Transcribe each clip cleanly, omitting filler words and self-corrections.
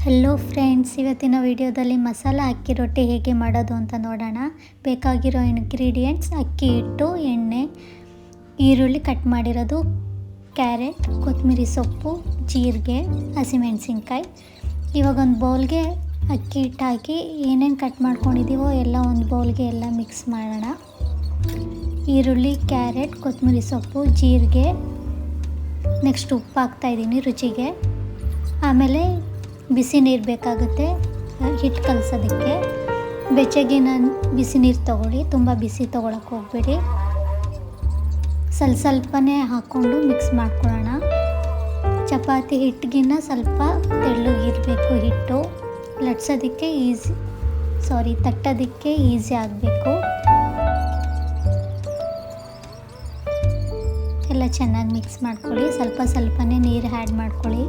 Hello friends, ಇವತ್ತಿನ ವಿಡಿಯೋದಲ್ಲಿ ಮಸಾಲ ಅಕ್ಕಿ ರೊಟ್ಟಿ ಹೇಗೆ ಮಾಡೋದು ಅಂತ ನೋಡೋಣ. ಬೇಕಾಗಿರೋ ಇಂಗ್ರೀಡಿಯೆಂಟ್ಸ್: ಅಕ್ಕಿ ಹಿಟ್ಟು, ಎಣ್ಣೆ, ಈರುಳ್ಳಿ ಕಟ್ ಮಾಡಿರೋದು, ಕ್ಯಾರೆಟ್, ಕೊತ್ತಂಬರಿ ಸೊಪ್ಪು, ಜೀರಿಗೆ, ಹಸಿಮೆಣಸಿನ್ಕಾಯಿ. ಇವಾಗ ಒಂದು ಬೌಲ್ಗೆ ಅಕ್ಕಿ ಹಿಟ್ಟು ಹಾಕಿ ಏನೇನು ಕಟ್ ಮಾಡ್ಕೊಂಡಿದ್ದೀವೋ ಎಲ್ಲ ಒಂದು ಬೌಲ್ಗೆ ಎಲ್ಲ ಮಿಕ್ಸ್ ಮಾಡೋಣ. ಈರುಳ್ಳಿ, ಕ್ಯಾರೆಟ್, ಕೊತ್ತಂಬರಿ ಸೊಪ್ಪು, ಜೀರಿಗೆ, ನೆಕ್ಸ್ಟ್ ಉಪ್ಪು ಹಾಕ್ತಾಯಿದ್ದೀನಿ ರುಚಿಗೆ. ಆಮೇಲೆ ಬಿಸಿ ನೀರು ಬೇಕಾಗುತ್ತೆ ಹಿಟ್ಟು ಕಲಸೋದಕ್ಕೆ. ಬೆಚ್ಚಗಿನ ಬಿಸಿ ನೀರು ತೊಗೊಳ್ಳಿ, ತುಂಬ ಬಿಸಿ ತೊಗೊಳಕ್ಕೆ ಹೋಗಬೇಡಿ. ಸ್ವಲ್ಪನೇ ಹಾಕ್ಕೊಂಡು ಮಿಕ್ಸ್ ಮಾಡ್ಕೊಳ್ಳೋಣ. ಚಪಾತಿ ಹಿಟ್ಟಿಗಿನ್ನ ಸ್ವಲ್ಪ ತೆಳ್ಳಗಿರಬೇಕು ಹಿಟ್ಟು, ಲಟ್ಸೋದಕ್ಕೆ ತಟ್ಟೋದಕ್ಕೆ ಈಸಿ ಆಗಬೇಕು. ಎಲ್ಲ ಚೆನ್ನಾಗಿ ಮಿಕ್ಸ್ ಮಾಡ್ಕೊಳ್ಳಿ. ಸ್ವಲ್ಪನೇ ನೀರು ಆ್ಯಡ್ ಮಾಡ್ಕೊಳ್ಳಿ.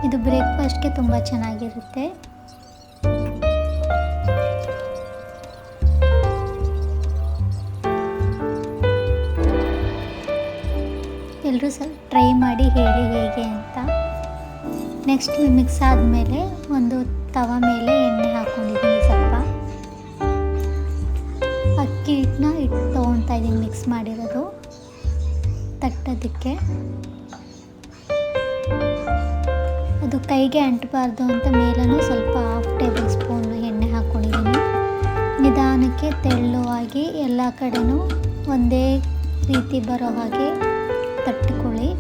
ಇದು ಬ್ರೇಕ್ಫಾಸ್ಟ್ಗೆ ತುಂಬ ಚೆನ್ನಾಗಿರುತ್ತೆ. ಎಲ್ಲರೂ ಸ್ವಲ್ಪ ಟ್ರೈ ಮಾಡಿ ಹೇಳಿ ಹೇಗೆ ಅಂತ. ನೆಕ್ಸ್ಟ್ ಮಿಕ್ಸ್ ಆದಮೇಲೆ ಒಂದು ತವ ಮೇಲೆ ಎಣ್ಣೆ ಹಾಕ್ಕೊಂಡಿದ್ದೀನಿ. ಸ್ವಲ್ಪ ಅಕ್ಕಿ ಹಿಟ್ಟನ್ನ ತೊಗೊತಾ ಇದ್ದೀನಿ ಮಿಕ್ಸ್ ಮಾಡಿರೋದು ತಟ್ಟೋದಕ್ಕೆ. ಅದು ಕೈಗೆ ಅಂಟಬಾರ್ದು ಅಂತ ಮೇಲೂ ಸ್ವಲ್ಪ 1/2 ಟೇಬಲ್ ಸ್ಪೂನ್ ಎಣ್ಣೆ ಹಾಕ್ಕೊಂಡಿದ್ದೀನಿ. ನಿಧಾನಕ್ಕೆ ತೆಳ್ಳುವಾಗಿ ಎಲ್ಲ ಕಡೆನೂ ಒಂದೇ ರೀತಿ ಬರೋ ಹಾಗೆ ತಟ್ಟಿಕೊಳ್ಳಿ.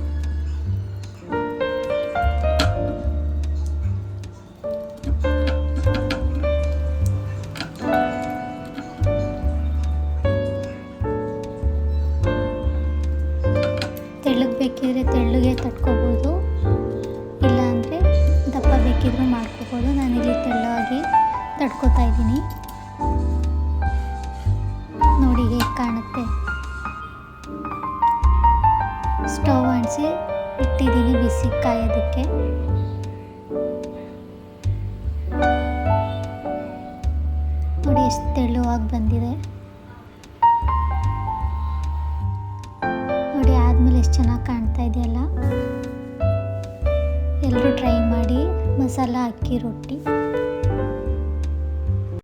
ತೆಳ್ಳಗೆ ಬೇಕಿದ್ರೆ ತೆಳ್ಳಗೆ ತಟ್ಕೋಬೋದು, ಇಲ್ಲಾಂದರೆ ದಪ್ಪ ಬೇಕಿದ್ರೂ ಮಾಡ್ಕೋಬೋದು. ನಾನಿಲ್ಲಿ ತೆಳ್ಳವಾಗಿ ತಟ್ಕೋತಾ ಇದ್ದೀನಿ. ನೋಡಿ ಹೇಗೆ ಕಾಣುತ್ತೆ. ಸ್ಟವ್ ಅಂಟಿಸಿ ಇಟ್ಟಿದ್ದೀನಿ ಬಿಸಿ ಕಾಯೋದಕ್ಕೆ. ನೋಡಿ ಎಷ್ಟು ತೆಳುವಾಗಿ ಬಂದಿದೆ. ನೋಡಿ ಆದಮೇಲೆ ಎಷ್ಟು ಚೆನ್ನಾಗಿ ಕಾಣ್ತಾ ಇದೆಯಲ್ಲ. ಎಲ್ಲರೂ ಟ್ರೈ ಮಾಡಿ ಮಸಾಲ ಅಕ್ಕಿ ರೊಟ್ಟಿ.